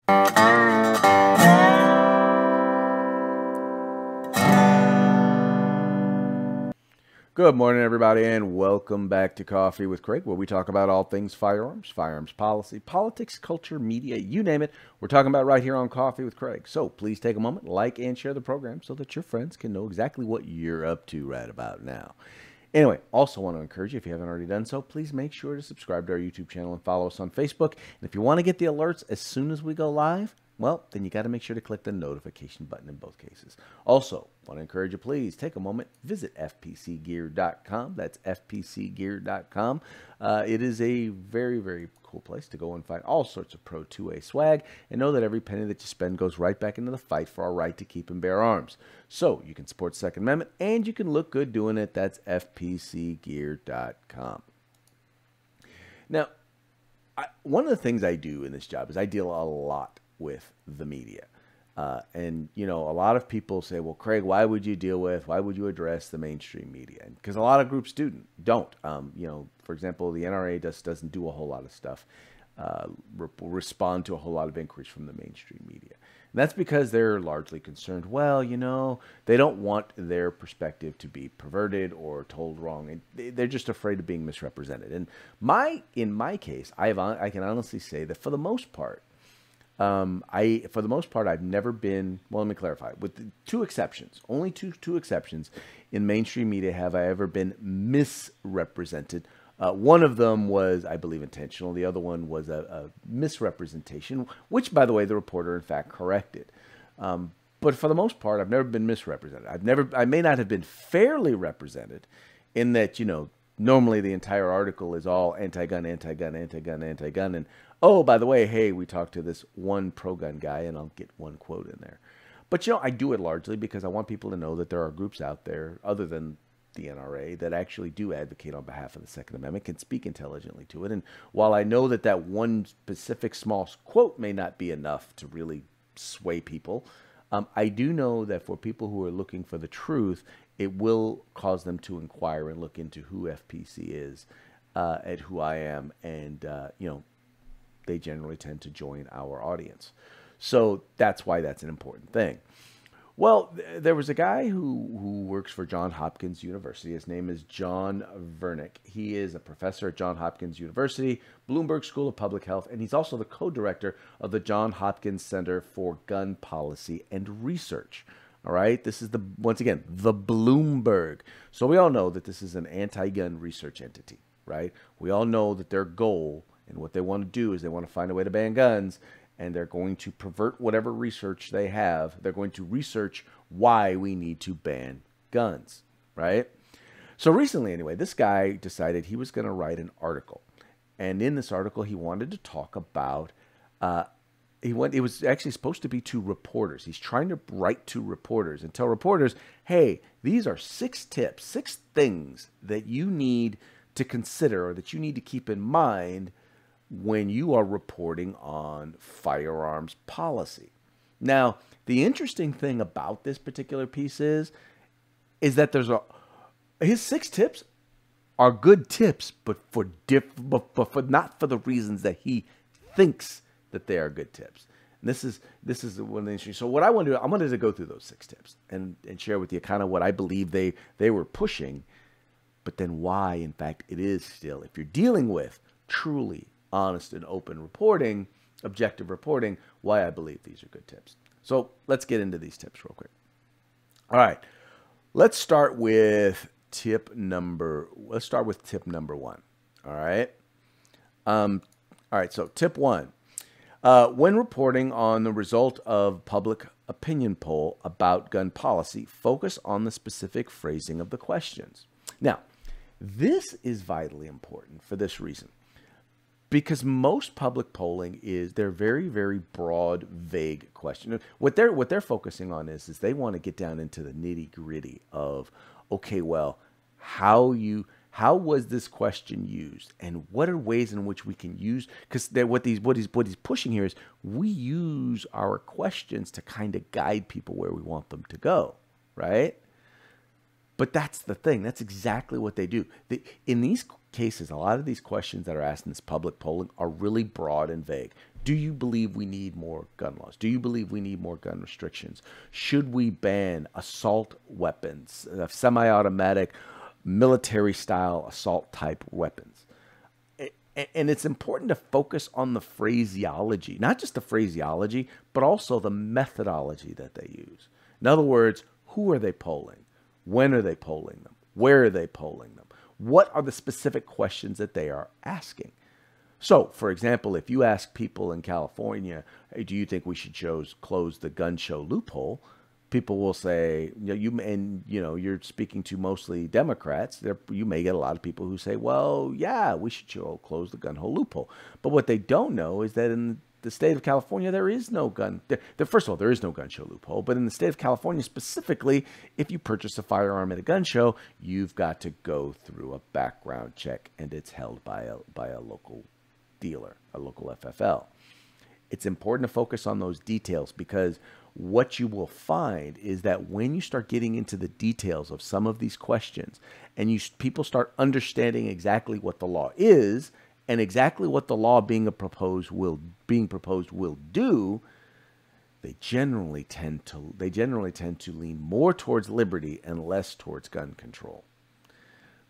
Good morning, everybody, and welcome back to Coffee with Craig, where we talk about all things firearms, firearms policy, politics, culture, media, you name it. We're talking about right here on Coffee with Craig. So please take a moment, like and share the program so that your friends can know exactly what you're up to right about now. Anyway, also want to encourage you, if you haven't already done so, please make sure to subscribe to our YouTube channel and follow us on Facebook. And if you want to get the alerts as soon as we go live, well, then you got to make sure to click the notification button in both cases. Also, want to encourage you, please take a moment, visit fpcgear.com. That's fpcgear.com. It is a very, very cool place to go and find all sorts of Pro 2A swag, and know that every penny that you spend goes right back into the fight for our right to keep and bear arms. So you can support Second Amendment, and you can look good doing it. That's fpcgear.com. Now, one of the things I do in this job is I deal a lot with the media. And, you know, a lot of people say, well, Craig, why would you address the mainstream media? Because a lot of groups don't. You know, for example, the NRA doesn't do a whole lot of stuff, respond to a whole lot of inquiries from the mainstream media. And that's because they're largely concerned, well, you know, they don't want their perspective to be perverted or told wrong. And they're just afraid of being misrepresented. And in my case, I can honestly say that for the most part, I've never been, well, let me clarify, with two exceptions, only two exceptions in mainstream media have I ever been misrepresented. One of them was, I believe, intentional. The other one was a misrepresentation, which, by the way, the reporter, in fact, corrected. But for the most part, I've never been misrepresented. I may not have been fairly represented in that, you know, normally the entire article is all anti-gun, anti-gun, anti-gun, anti-gun. And, oh, by the way, hey, we talked to this one pro-gun guy, and I'll get one quote in there. But, you know, I do it largely because I want people to know that there are groups out there other than the NRA that actually do advocate on behalf of the Second Amendment, can speak intelligently to it. And while I know that that one specific small quote may not be enough to really sway people, I do know that for people who are looking for the truth, it will cause them to inquire and look into who FPC is, and who I am, and you know, they generally tend to join our audience. So that's why that's an important thing. Well, there was a guy who works for Johns Hopkins University. His name is John Vernick. He is a professor at Johns Hopkins University, Bloomberg School of Public Health, and he's also the co-director of the Johns Hopkins Center for Gun Policy and Research. All right, this is once again, the Bloomberg. So we all know that this is an anti-gun research entity, right? We all know that their goal and what they want to do is they want to find a way to ban guns, and they're going to pervert whatever research they have. They're going to research why we need to ban guns, right? So recently, anyway, this guy decided he was going to write an article. And in this article, he wanted to talk about, it was actually supposed to be to reporters. He's trying to write to reporters and tell reporters, hey, these are 6 tips, 6 things that you need to consider or that you need to keep in mind when you are reporting on firearms policy. Now, the interesting thing about this particular piece is that his 6 tips are good tips, but not for the reasons that he thinks that they are good tips. And this is one of the interesting. So what I want to do, I wanted to go through those 6 tips and share with you kind of what I believe they were pushing, but then why, in fact, it is still, if you're dealing with truly honest and open reporting, objective reporting, why I believe these are good tips. So let's get into these tips real quick. All right, let's start with tip number 1. All right. All right. So tip 1, when reporting on the result of public opinion poll about gun policy, focus on the specific phrasing of the questions. Now, this is vitally important for this reason. Because most public polling they're very, very broad, vague questions. What they're focusing on is they want to get down into the nitty gritty of, okay, well, how was this question used, and what are ways in which we can use? Because what he's pushing here is we use our questions to kind of guide people where we want them to go, right? But that's the thing. That's exactly what they do. In these cases, a lot of these questions that are asked in this public polling are really broad and vague. Do you believe we need more gun laws? Do you believe we need more gun restrictions? Should we ban assault weapons, semi-automatic, military-style assault-type weapons? And it's important to focus on the phraseology, not just the phraseology, but also the methodology that they use. In other words, who are they polling? When are they polling them? Where are they polling them? What are the specific questions that they are asking? So, for example, if you ask people in California, hey, do you think we should close the gun show loophole? People will say, you're speaking to mostly Democrats. You may get a lot of people who say, well, yeah, we should close the gun hole loophole. But what they don't know is that in the state of California, there is no gun. First of all, there is no gun show loophole. But in the state of California specifically, if you purchase a firearm at a gun show, you've got to go through a background check, and it's held by a local dealer, a local FFL. It's important to focus on those details, because what you will find is that when you start getting into the details of some of these questions, and people start understanding exactly what the law is and exactly what the law being proposed will do, they generally tend to lean more towards liberty and less towards gun control.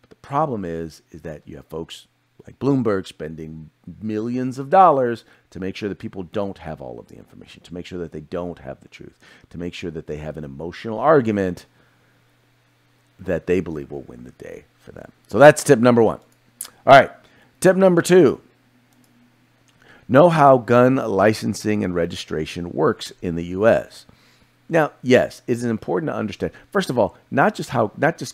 But the problem is that you have folks like Bloomberg spending millions of dollars to make sure that people don't have all of the information, to make sure that they don't have the truth, to make sure that they have an emotional argument that they believe will win the day for them. So that's tip number one. All right, tip number two. Know how gun licensing and registration works in the U.S. Now, yes, it's important to understand, first of all, not just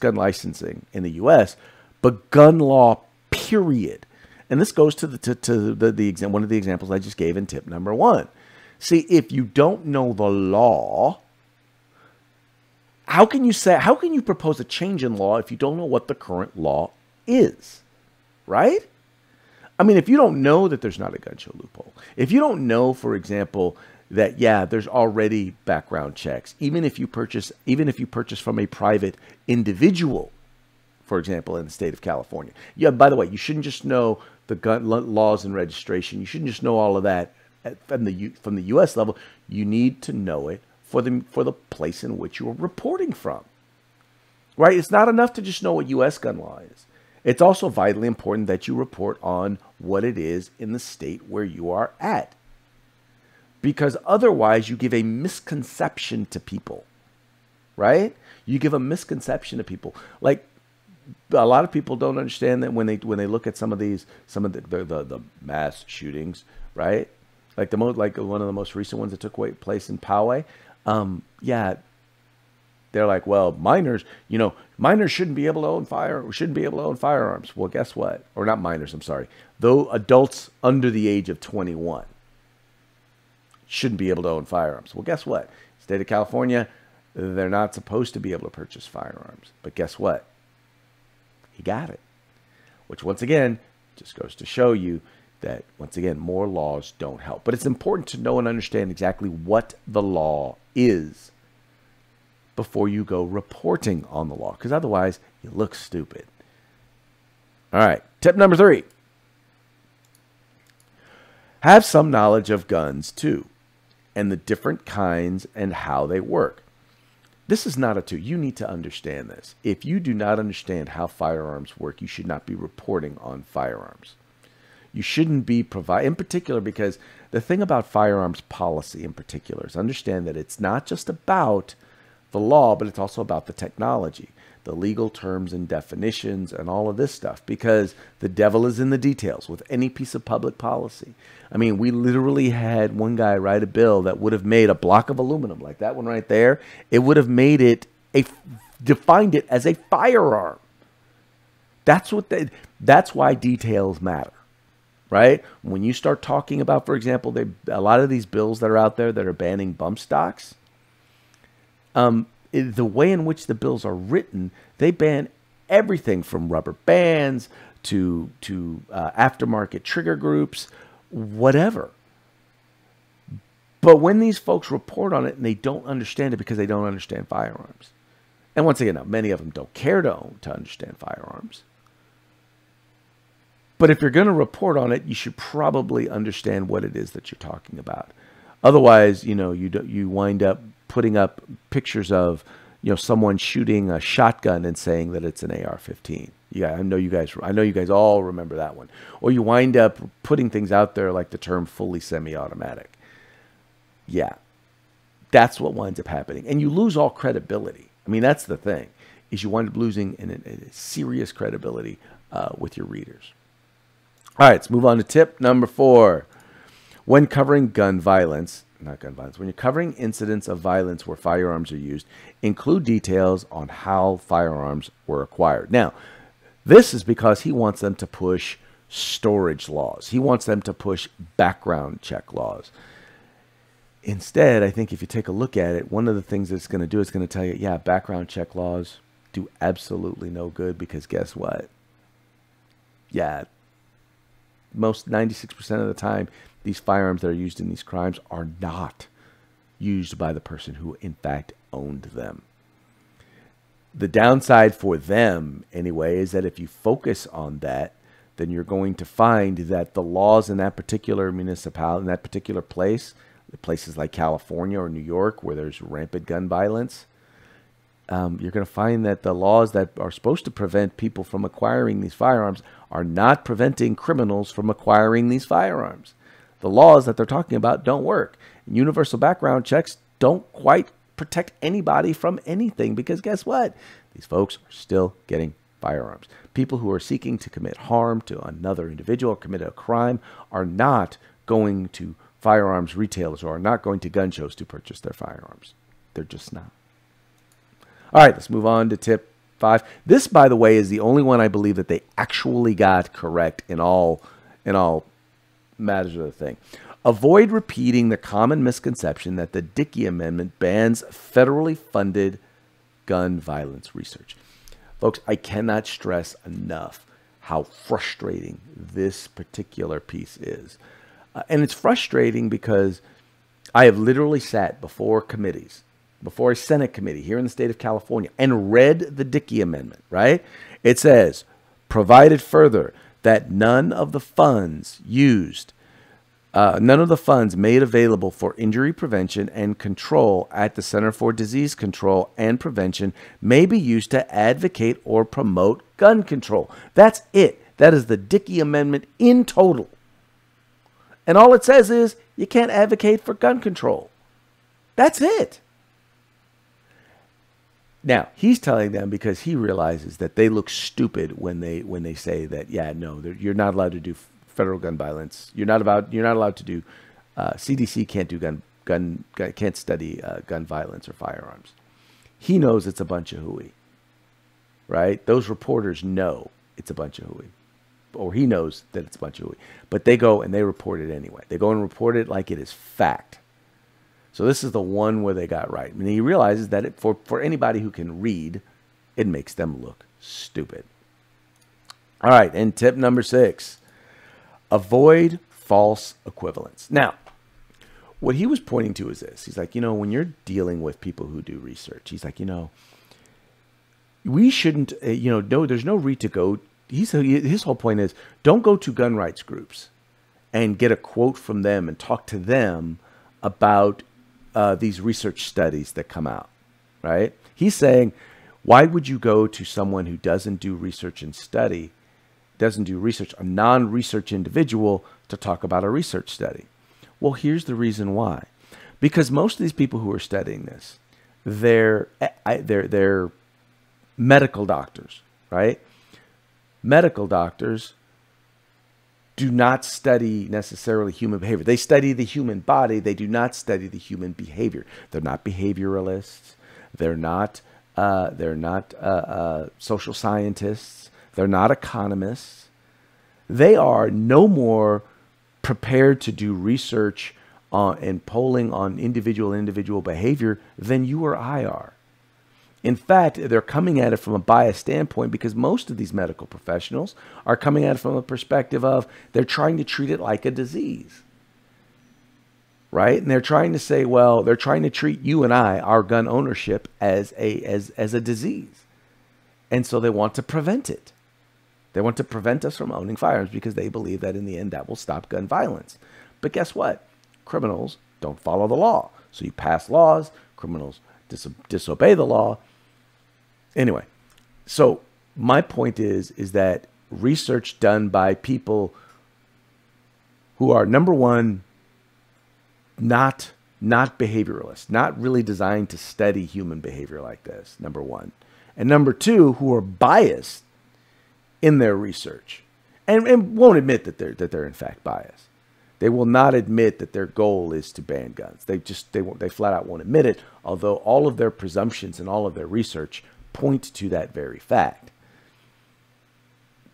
gun licensing in the U.S., but gun law, period. And this goes to one of the examples I just gave in tip number one. See, if you don't know the law, how can you propose a change in law if you don't know what the current law is? Right? I mean, if you don't know that there's not a gun show loophole, if you don't know, for example, that there's already background checks, even if you purchase from a private individual, for example, in the state of California. Yeah, by the way, you shouldn't just know the gun laws and registration. You shouldn't just know all of that from the U.S. level. You need to know it for the place in which you're reporting from. Right? It's not enough to just know what U.S. gun law is. It's also vitally important that you report on what it is in the state where you are at. Because otherwise you give a misconception to people. Right? You give a misconception to people. Like, a lot of people don't understand that when they look at some of the mass shootings, right? Like one of the most recent ones that took place in Poway. They're like, well, minors shouldn't be able to own firearms. Well, guess what? Or not minors, I'm sorry. Though adults under the age of 21 shouldn't be able to own firearms. Well, guess what? State of California, they're not supposed to be able to purchase firearms. But guess what? He got it. Which, once again, just goes to show you that, once again, more laws don't help. But it's important to know and understand exactly what the law is before you go reporting on the law, because otherwise you look stupid. All right, tip number 3. Have some knowledge of guns, too, and the different kinds and how they work. This is not a two. You need to understand this. If you do not understand how firearms work, you should not be reporting on firearms. You shouldn't be in particular, because the thing about firearms policy in particular is understand that it's not just about the law, but it's also about the technology, the legal terms and definitions and all of this stuff, because the devil is in the details with any piece of public policy. I mean, we literally had one guy write a bill that would have made a block of aluminum, like that one right there. It would have made it defined it as a firearm. That's why details matter, right? When you start talking about, for example, a lot of these bills that are out there that are banning bump stocks, the way in which the bills are written, they ban everything from rubber bands to aftermarket trigger groups, whatever. But when these folks report on it and they don't understand it because they don't understand firearms, and once again, now, many of them don't care to understand firearms, But if you're going to report on it, you should probably understand what it is that you're talking about. Otherwise, you wind up putting up pictures of, someone shooting a shotgun and saying that it's an AR-15. Yeah, I know you guys all remember that one. Or you wind up putting things out there like the term fully semi-automatic. Yeah, that's what winds up happening. And you lose all credibility. I mean, that's the thing, is you wind up losing a serious credibility with your readers. All right, let's move on to tip number 4. When covering gun violence, not gun violence, when you're covering incidents of violence where firearms are used, include details on how firearms were acquired. Now, this is because he wants them to push storage laws. He wants them to push background check laws. Instead, I think if you take a look at it, one of the things it's going to do is going to tell you, yeah, background check laws do absolutely no good, because guess what? Yeah, most 96% of the time, these firearms that are used in these crimes are not used by the person who, in fact, owned them. The downside for them, anyway, is that if you focus on that, then you're going to find that the laws in that particular municipality, in that particular place, places like California or New York, where there's rampant gun violence, you're going to find that the laws that are supposed to prevent people from acquiring these firearms are not preventing criminals from acquiring these firearms. The laws that they're talking about don't work. Universal background checks don't quite protect anybody from anything, because guess what? These folks are still getting firearms. People who are seeking to commit harm to another individual or commit a crime are not going to firearms retailers or are not going to gun shows to purchase their firearms. They're just not. All right, let's move on to tip 5. This, by the way, is the only one I believe that they actually got correct in all matters of the thing. Avoid repeating the common misconception that the Dickey Amendment bans federally funded gun violence research. Folks, I cannot stress enough how frustrating this particular piece is. And it's frustrating because I have literally sat before committees, before a Senate committee here in the state of California, and read the Dickey Amendment, right? It says, provided further that none of the funds made available for injury prevention and control at the Center for Disease Control and Prevention may be used to advocate or promote gun control. That's it. That is the Dickey Amendment in total. And all it says is you can't advocate for gun control. That's it. Now, he's telling them because he realizes that they look stupid when they say that, yeah, no, you're not allowed to do federal gun violence. You're not allowed to do CDC can't do can't study gun violence or firearms. He knows it's a bunch of hooey, right? Those reporters know it's a bunch of hooey, or he knows that it's a bunch of hooey. But they go and they report it anyway. They go and report it like it is fact. So this is the one where they got right. And he realizes that for anybody who can read, it makes them look stupid. All right, and tip number 6. Avoid false equivalence. Now, what he was pointing to is this. He's like, when you're dealing with people who do research, he's like, we shouldn't, no, there's no reason to go. His whole point is, don't go to gun rights groups and get a quote from them and talk to them about these research studies that come out, right? He's saying, why would you go to someone who doesn't do research and study, doesn't do research, a non-research individual, to talk about a research study? Well, here's the reason why. Because most of these people who are studying this, they're medical doctors, right? Medical doctors do not study necessarily human behavior. They study the human body. They do not study the human behavior. They're not behavioralists. They're not social scientists. They're not economists. They are no more prepared to do research and polling on individual behavior than you or I are. In fact, they're coming at it from a biased standpoint because most of these medical professionals are coming at it from a perspective of they're trying to treat it like a disease, right? And they're trying to say, well, they're trying to treat you and I, our gun ownership, as a disease. And so they want to prevent it. They want to prevent us from owning firearms because they believe that in the end that will stop gun violence. But guess what? Criminals don't follow the law. So you pass laws, criminals disobey the law. Anyway, so my point is that research done by people who are, number one, not behavioralists, not really designed to study human behavior like this, number one. And number two, who are biased in their research and won't admit that they're in fact biased. They will not admit that their goal is to ban guns. They flat out won't admit it, although all of their presumptions and all of their research point to that very fact.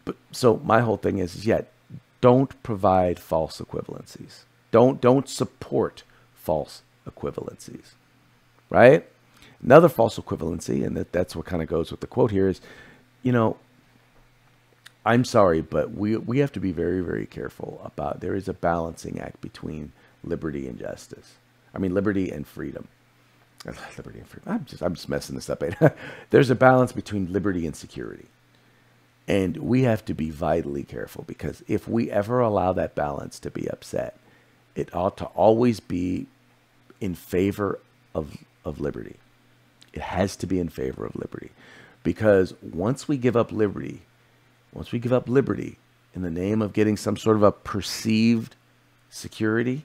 But so my whole thing is yet don't provide false equivalencies. Don't support false equivalencies, right? Another false equivalency, and that's what kind of goes with the quote here, is, you know, I'm sorry, but we have to be very, very careful about, there is a balancing act between liberty and justice. I mean, liberty and freedom. Liberty and freedom. I'm just messing this up. There's a balance between liberty and security. And we have to be vitally careful, because if we ever allow that balance to be upset, it ought to always be in favor of liberty. It has to be in favor of liberty, because once we give up liberty in the name of getting some sort of a perceived security,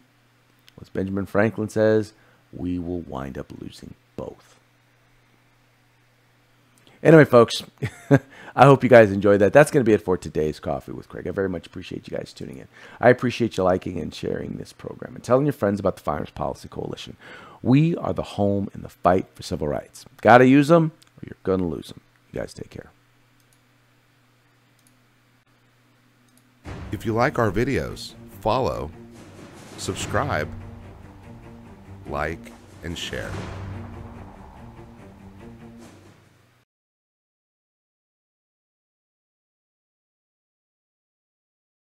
as Benjamin Franklin says, we will wind up losing both. Anyway, folks, I hope you guys enjoyed that. That's going to be it for today's Coffee with Craig. I very much appreciate you guys tuning in. I appreciate you liking and sharing this program and telling your friends about the Firearms Policy Coalition. We are the home in the fight for civil rights. Got to use them or you're going to lose them. You guys take care. If you like our videos, follow, subscribe, like, and share.